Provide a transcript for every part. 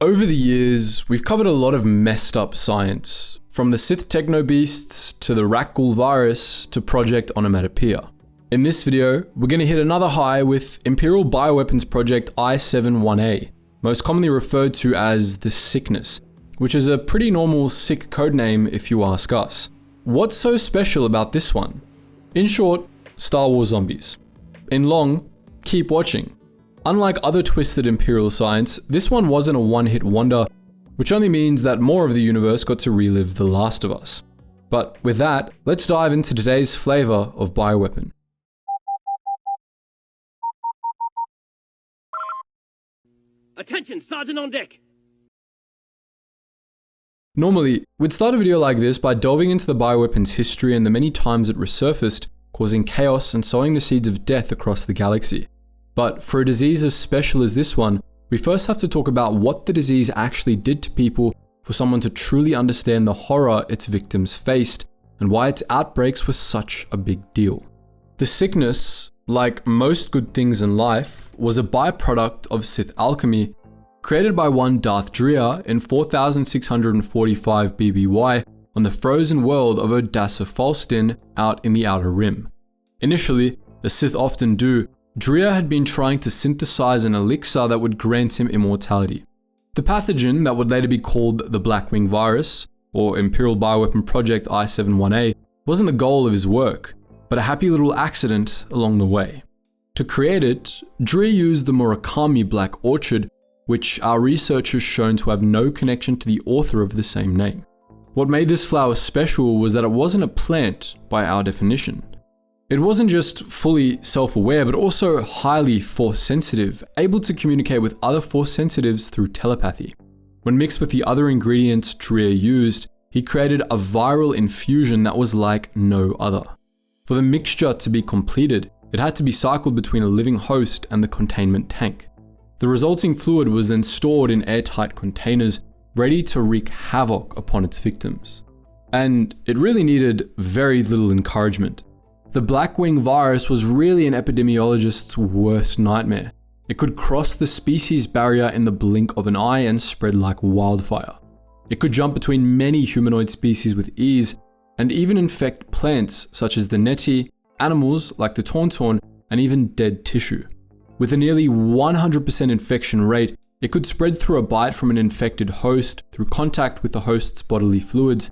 Over the years, we've covered a lot of messed up science, from the Sith techno-beasts to the Rakghoul virus to Project Onomatopoeia. In this video, we're going to hit another high with Imperial Bioweapons Project I7IA, most commonly referred to as the Sickness, which is a pretty normal sick codename if you ask us. What's so special about this one? In short, Star Wars zombies. In long, keep watching. Unlike other twisted Imperial science, this one wasn't a one-hit wonder, which only means that more of the universe got to relive The Last of Us. But with that, let's dive into today's flavor of bioweapon. Attention, Sergeant on deck! Normally, we'd start a video like this by delving into the bioweapon's history and the many times it resurfaced, causing chaos and sowing the seeds of death across the galaxy. But for a disease as special as this one, we first have to talk about what the disease actually did to people for someone to truly understand the horror its victims faced and why its outbreaks were such a big deal. The sickness, like most good things in life, was a byproduct of Sith alchemy created by one Darth Drea in 4645 BBY on the frozen world of Odassa Falstin out in the Outer Rim. Initially, as Sith often do, Drea had been trying to synthesize an elixir that would grant him immortality. The pathogen that would later be called the Blackwing virus, or Imperial Bioweapon Project I7IA, wasn't the goal of his work, but a happy little accident along the way. To create it, Drea used the Murakami Black Orchid, which our research has shown to have no connection to the author of the same name. What made this flower special was that it wasn't a plant by our definition. It wasn't just fully self-aware, but also highly force-sensitive, able to communicate with other force-sensitives through telepathy. When mixed with the other ingredients Drea used, he created a viral infusion that was like no other. For the mixture to be completed, it had to be cycled between a living host and the containment tank. The resulting fluid was then stored in airtight containers, ready to wreak havoc upon its victims. And it really needed very little encouragement. The Blackwing virus was really an epidemiologist's worst nightmare. It could cross the species barrier in the blink of an eye and spread like wildfire. It could jump between many humanoid species with ease, and even infect plants such as the neti, animals like the tauntaun, and even dead tissue. With a nearly 100% infection rate, it could spread through a bite from an infected host, through contact with the host's bodily fluids,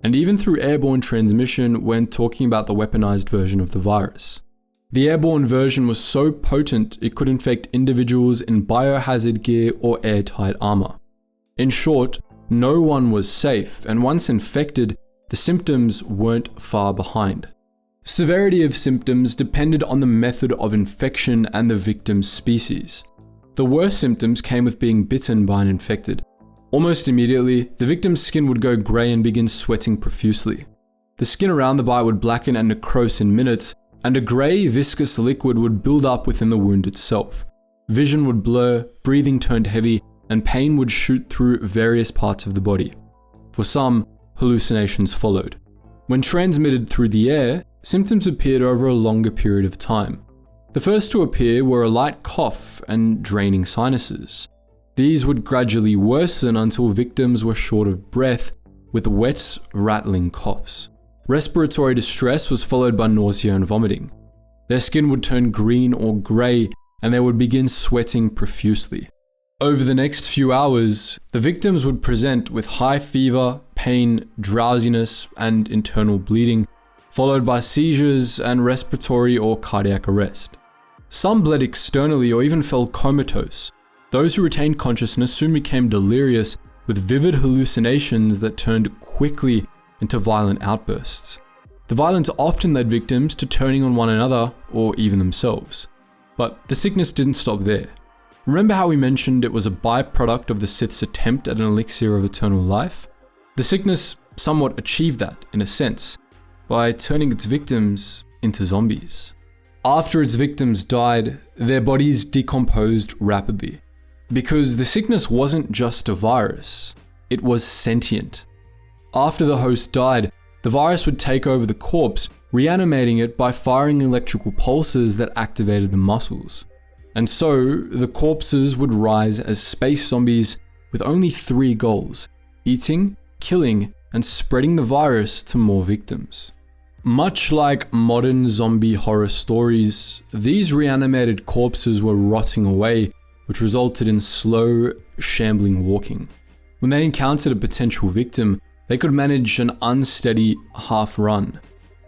and even through airborne transmission when talking about the weaponized version of the virus. The airborne version was so potent it could infect individuals in biohazard gear or airtight armor. In short, no one was safe, and once infected, the symptoms weren't far behind. Severity of symptoms depended on the method of infection and the victim's species. The worst symptoms came with being bitten by an infected. Almost immediately, the victim's skin would go grey and begin sweating profusely. The skin around the bite would blacken and necrose in minutes, and a grey, viscous liquid would build up within the wound itself. Vision would blur, breathing turned heavy, and pain would shoot through various parts of the body. For some, hallucinations followed. When transmitted through the air, symptoms appeared over a longer period of time. The first to appear were a light cough and draining sinuses. These would gradually worsen until victims were short of breath, with wet, rattling coughs. Respiratory distress was followed by nausea and vomiting. Their skin would turn green or grey, and they would begin sweating profusely. Over the next few hours, the victims would present with high fever, pain, drowsiness, and internal bleeding, followed by seizures and respiratory or cardiac arrest. Some bled externally or even fell comatose. Those who retained consciousness soon became delirious with vivid hallucinations that turned quickly into violent outbursts. The violence often led victims to turning on one another or even themselves. But the sickness didn't stop there. Remember how we mentioned it was a byproduct of the Sith's attempt at an elixir of eternal life? The sickness somewhat achieved that, in a sense, by turning its victims into zombies. After its victims died, their bodies decomposed rapidly. Because the sickness wasn't just a virus, it was sentient. After the host died, the virus would take over the corpse, reanimating it by firing electrical pulses that activated the muscles. And so, the corpses would rise as space zombies with only 3 goals: eating, killing, and spreading the virus to more victims. Much like modern zombie horror stories, these reanimated corpses were rotting away, which resulted in slow, shambling walking. When they encountered a potential victim, they could manage an unsteady half-run.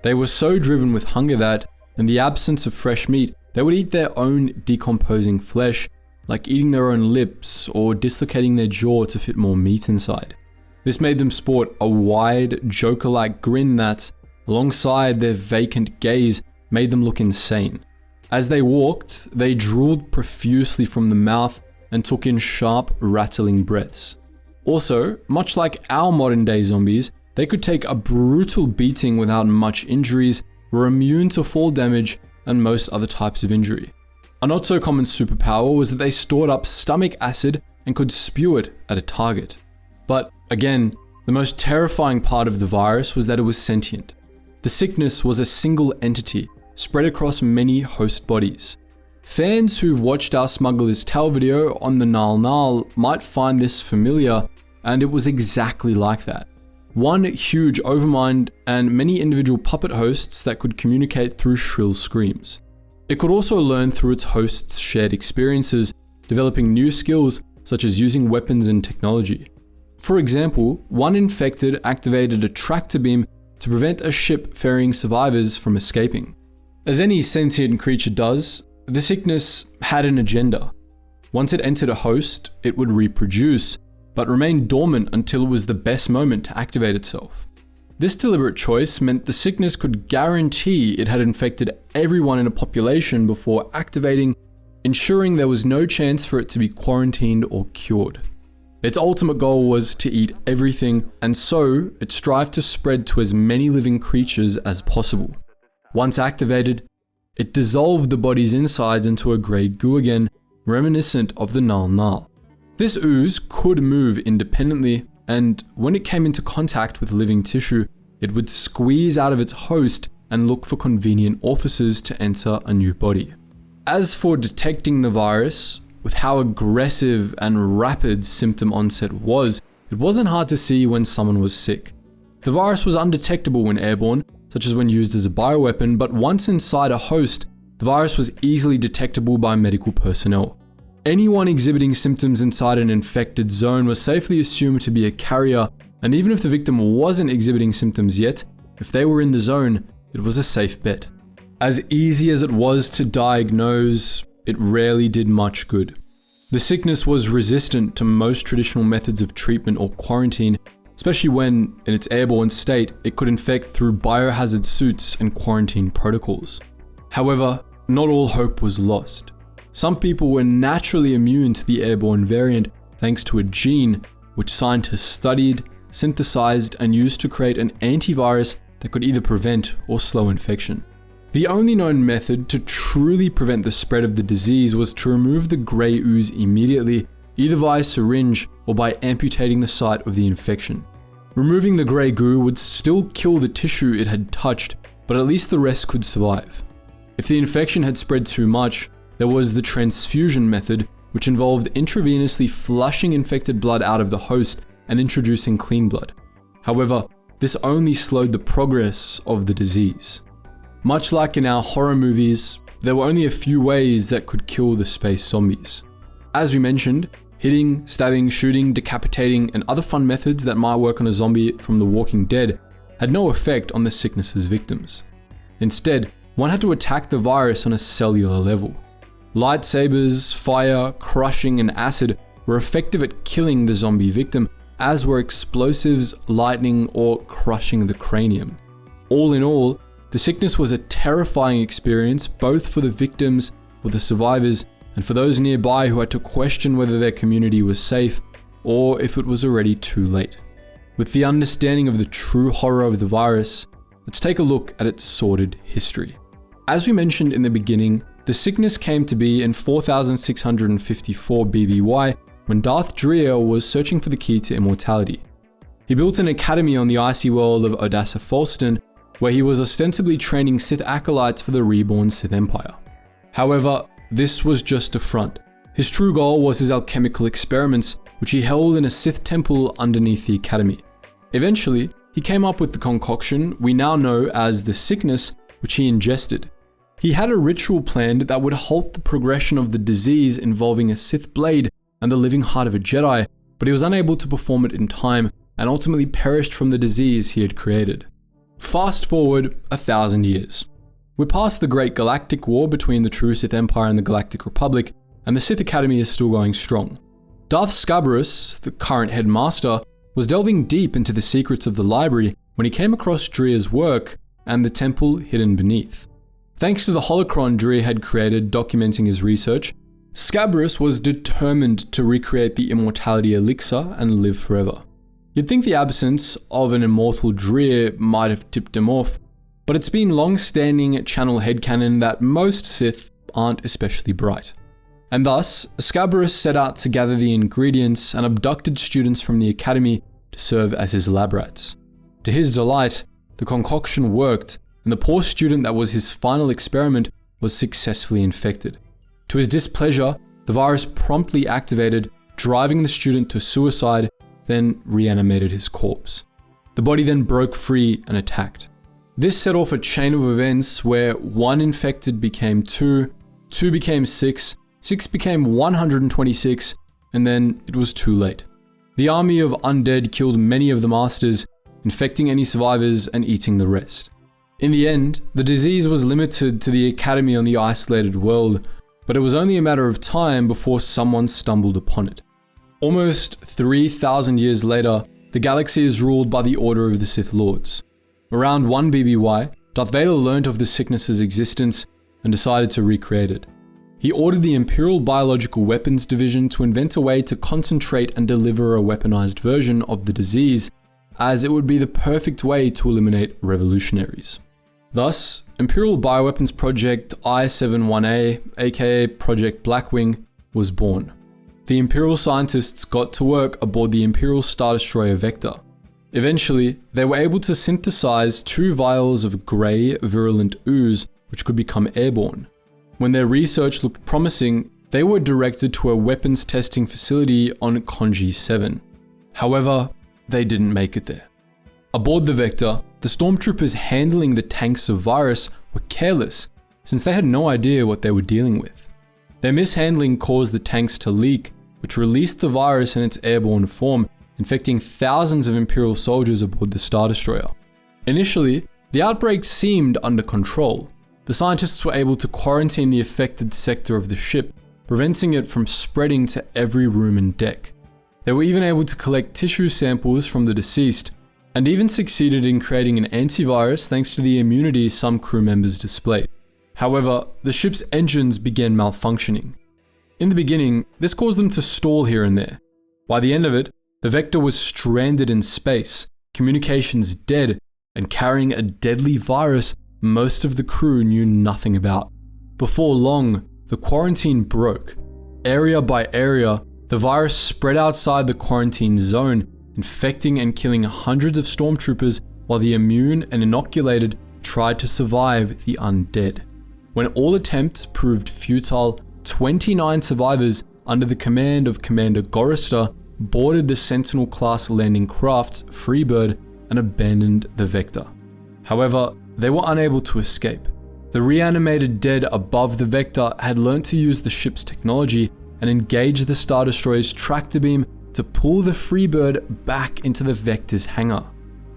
They were so driven with hunger that, in the absence of fresh meat, they would eat their own decomposing flesh, like eating their own lips or dislocating their jaw to fit more meat inside. This made them sport a wide, Joker-like grin that, alongside their vacant gaze, made them look insane. As they walked, they drooled profusely from the mouth and took in sharp, rattling breaths. Also, much like our modern-day zombies, they could take a brutal beating without much injuries, were immune to fall damage and most other types of injury. A not-so-common superpower was that they stored up stomach acid and could spew it at a target. But again, the most terrifying part of the virus was that it was sentient. The sickness was a single entity, spread across many host bodies. Fans who've watched our Smuggler's Tale video on the Nal might find this familiar, and it was exactly like that. One huge overmind and many individual puppet hosts that could communicate through shrill screams. It could also learn through its hosts' shared experiences, developing new skills such as using weapons and technology. For example, one infected activated a tractor beam to prevent a ship ferrying survivors from escaping. As any sentient creature does, the sickness had an agenda. Once it entered a host, it would reproduce, but remain dormant until it was the best moment to activate itself. This deliberate choice meant the sickness could guarantee it had infected everyone in a population before activating, ensuring there was no chance for it to be quarantined or cured. Its ultimate goal was to eat everything, and so it strived to spread to as many living creatures as possible. Once activated, it dissolved the body's insides into a grey goo again, reminiscent of the Nal. This ooze could move independently, and when it came into contact with living tissue, it would squeeze out of its host and look for convenient orifices to enter a new body. As for detecting the virus, with how aggressive and rapid symptom onset was, it wasn't hard to see when someone was sick. The virus was undetectable when airborne, such as when used as a bioweapon, but once inside a host, the virus was easily detectable by medical personnel. Anyone exhibiting symptoms inside an infected zone was safely assumed to be a carrier, and even if the victim wasn't exhibiting symptoms yet, if they were in the zone, it was a safe bet. As easy as it was to diagnose, it rarely did much good. The sickness was resistant to most traditional methods of treatment or quarantine, especially when, in its airborne state, it could infect through biohazard suits and quarantine protocols. However, not all hope was lost. Some people were naturally immune to the airborne variant thanks to a gene which scientists studied, synthesized, and used to create an antivirus that could either prevent or slow infection. The only known method to truly prevent the spread of the disease was to remove the grey ooze immediately, either via syringe or by amputating the site of the infection. Removing the grey goo would still kill the tissue it had touched, but at least the rest could survive. If the infection had spread too much, there was the transfusion method, which involved intravenously flushing infected blood out of the host and introducing clean blood. However, this only slowed the progress of the disease. Much like in our horror movies, there were only a few ways that could kill the space zombies. As we mentioned, hitting, stabbing, shooting, decapitating, and other fun methods that might work on a zombie from The Walking Dead had no effect on the sickness's victims. Instead, one had to attack the virus on a cellular level. Lightsabers, fire, crushing, and acid were effective at killing the zombie victim, as were explosives, lightning, or crushing the cranium. All in all, the sickness was a terrifying experience both for the victims, for the survivors, and for those nearby who had to question whether their community was safe or if it was already too late. With the understanding of the true horror of the virus, let's take a look at its sordid history. As we mentioned in the beginning, the sickness came to be in 4654 BBY when Darth Dreer was searching for the key to immortality. He built an academy on the icy world of Odassa Falston, where he was ostensibly training Sith acolytes for the reborn Sith Empire. However, this was just a front. His true goal was his alchemical experiments, which he held in a Sith temple underneath the Academy. Eventually, he came up with the concoction we now know as the sickness, which he ingested. He had a ritual planned that would halt the progression of the disease involving a Sith blade and the living heart of a Jedi, but he was unable to perform it in time and ultimately perished from the disease he had created. Fast forward 1,000 years. We're past the Great Galactic War between the true Sith Empire and the Galactic Republic, and the Sith Academy is still going strong. Darth Scabrous, the current headmaster, was delving deep into the secrets of the library when he came across Dria's work and the temple hidden beneath. Thanks to the holocron Dria had created documenting his research, Scabrous was determined to recreate the immortality elixir and live forever. You'd think the absence of an immortal Dria might have tipped him off, but it's been long-standing channel headcanon that most Sith aren't especially bright. And thus, Scabrous set out to gather the ingredients and abducted students from the Academy to serve as his lab rats. To his delight, the concoction worked, and the poor student that was his final experiment was successfully infected. To his displeasure, the virus promptly activated, driving the student to suicide, then reanimated his corpse. The body then broke free and attacked. This set off a chain of events where 1 infected became 2, 2 became 6, 6 became 126, and then it was too late. The army of undead killed many of the masters, infecting any survivors and eating the rest. In the end, the disease was limited to the Academy on the isolated world, but it was only a matter of time before someone stumbled upon it. Almost 3,000 years later, the galaxy is ruled by the Order of the Sith Lords. Around 1 BBY, Darth Vader learnt of the sickness's existence and decided to recreate it. He ordered the Imperial Biological Weapons Division to invent a way to concentrate and deliver a weaponized version of the disease, as it would be the perfect way to eliminate revolutionaries. Thus, Imperial Bioweapons Project I7IA, aka Project Blackwing, was born. The Imperial scientists got to work aboard the Imperial Star Destroyer Vector. Eventually, they were able to synthesize 2 vials of grey, virulent ooze, which could become airborne. When their research looked promising, they were directed to a weapons testing facility on Konji 7. However, they didn't make it there. Aboard the Vector, the stormtroopers handling the tanks of virus were careless, since they had no idea what they were dealing with. Their mishandling caused the tanks to leak, which released the virus in its airborne form, infecting thousands of Imperial soldiers aboard the Star Destroyer. Initially, the outbreak seemed under control. The scientists were able to quarantine the affected sector of the ship, preventing it from spreading to every room and deck. They were even able to collect tissue samples from the deceased, and even succeeded in creating an antivirus thanks to the immunity some crew members displayed. However, the ship's engines began malfunctioning. In the beginning, this caused them to stall here and there. By the end of it, the Vector was stranded in space, communications dead, and carrying a deadly virus most of the crew knew nothing about. Before long, the quarantine broke. Area by area, the virus spread outside the quarantine zone, infecting and killing hundreds of stormtroopers while the immune and inoculated tried to survive the undead. When all attempts proved futile, 29 survivors under the command of Commander Gorrister boarded the Sentinel-class landing craft's Freebird and abandoned the Vector. However, they were unable to escape. The reanimated dead above the Vector had learnt to use the ship's technology and engage the Star Destroyer's tractor beam to pull the Freebird back into the Vector's hangar.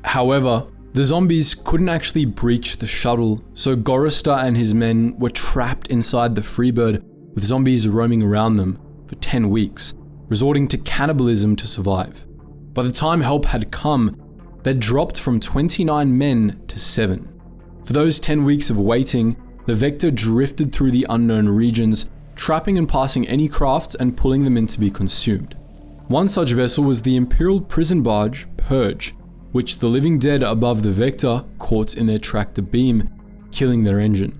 However, the zombies couldn't actually breach the shuttle, so Gorrister and his men were trapped inside the Freebird with zombies roaming around them for 10 weeks, resorting to cannibalism to survive. By the time help had come, they'd dropped from 29 men to 7. For those 10 weeks of waiting, the Vector drifted through the unknown regions, trapping and passing any crafts and pulling them in to be consumed. One such vessel was the Imperial prison barge, Purge, which the living dead above the Vector caught in their tractor beam, killing their engine.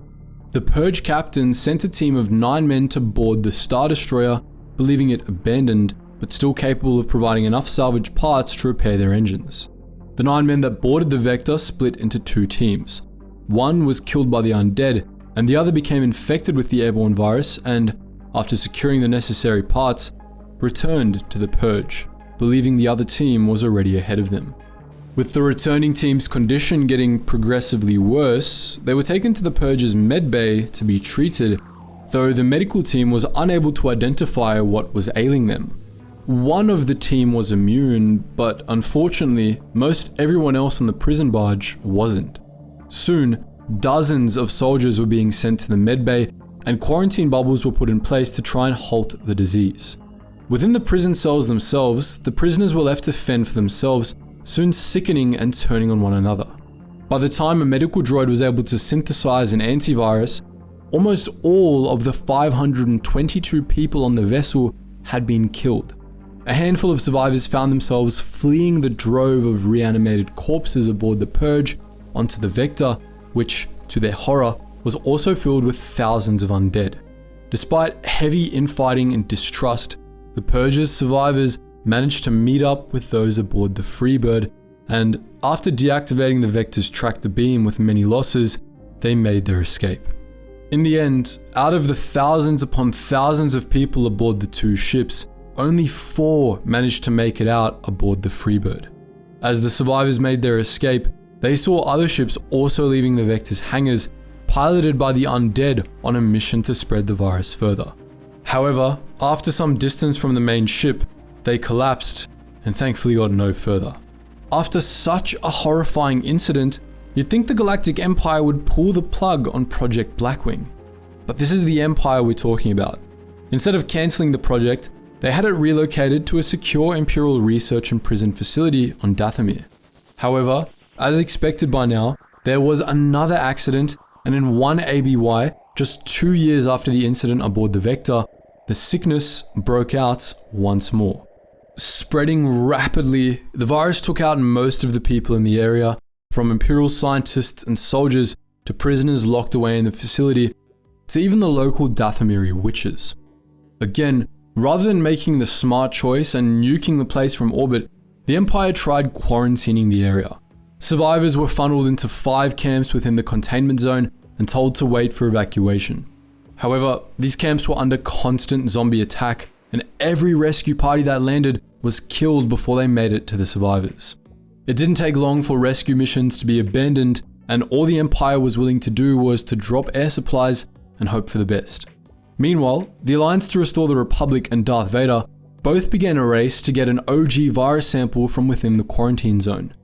The Purge captain sent a team of 9 men to board the Star Destroyer, believing it abandoned, but still capable of providing enough salvage parts to repair their engines. The 9 men that boarded the Vector split into 2 teams. One was killed by the undead, and the other became infected with the airborne virus and, after securing the necessary parts, returned to the Purge, believing the other team was already ahead of them. With the returning team's condition getting progressively worse, they were taken to the Purge's medbay to be treated, though the medical team was unable to identify what was ailing them. One of the team was immune, but unfortunately, most everyone else on the prison barge wasn't. Soon, dozens of soldiers were being sent to the medbay, and quarantine bubbles were put in place to try and halt the disease. Within the prison cells themselves, the prisoners were left to fend for themselves, soon sickening and turning on one another. By the time a medical droid was able to synthesize an antivirus, almost all of the 522 people on the vessel had been killed. A handful of survivors found themselves fleeing the drove of reanimated corpses aboard the Purge onto the Vector, which, to their horror, was also filled with thousands of undead. Despite heavy infighting and distrust, the Purge's survivors managed to meet up with those aboard the Freebird, and after deactivating the Vector's tractor beam with many losses, they made their escape. In the end, out of the thousands upon thousands of people aboard the two ships, only 4 managed to make it out aboard the Freebird. As the survivors made their escape, they saw other ships also leaving the Vector's hangars, piloted by the undead on a mission to spread the virus further. However, after some distance from the main ship, they collapsed and thankfully got no further. After such a horrifying incident, you'd think the Galactic Empire would pull the plug on Project Blackwing. But this is the Empire we're talking about. Instead of cancelling the project, they had it relocated to a secure Imperial research and prison facility on Dathomir. However, as expected by now, there was another accident, and in 1 ABY, just 2 years after the incident aboard the Vector, the sickness broke out once more. Spreading rapidly, the virus took out most of the people in the area, from Imperial scientists and soldiers to prisoners locked away in the facility, to even the local Dathomiri witches. Again, rather than making the smart choice and nuking the place from orbit, the Empire tried quarantining the area. Survivors were funneled into 5 camps within the containment zone and told to wait for evacuation. However, these camps were under constant zombie attack, and every rescue party that landed was killed before they made it to the survivors. It didn't take long for rescue missions to be abandoned, and all the Empire was willing to do was to drop air supplies and hope for the best. Meanwhile, the Alliance to Restore the Republic and Darth Vader both began a race to get an OG virus sample from within the quarantine zone.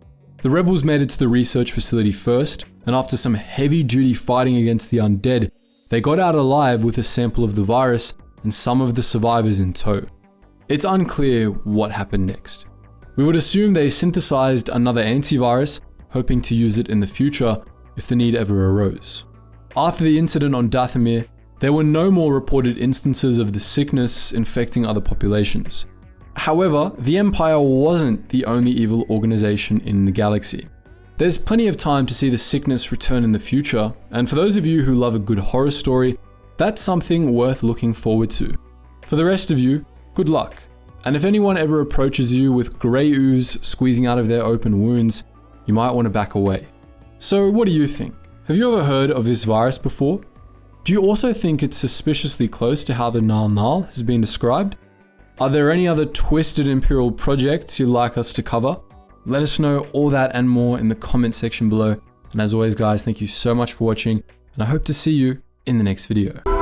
The rebels made it to the research facility first, and after some heavy-duty fighting against the undead, they got out alive with a sample of the virus and some of the survivors in tow. It's unclear what happened next. We would assume they synthesized another antivirus, hoping to use it in the future if the need ever arose. After the incident on Dathomir, there were no more reported instances of the sickness infecting other populations. However, the Empire wasn't the only evil organization in the galaxy. There's plenty of time to see the sickness return in the future, and for those of you who love a good horror story, that's something worth looking forward to. For the rest of you, good luck. And if anyone ever approaches you with grey ooze squeezing out of their open wounds, you might want to back away. So what do you think? Have you ever heard of this virus before? Do you also think it's suspiciously close to how the Nal Nal has been described? Are there any other twisted Imperial projects you'd like us to cover? Let us know all that and more in the comment section below. And as always guys, thank you so much for watching, and I hope to see you in the next video.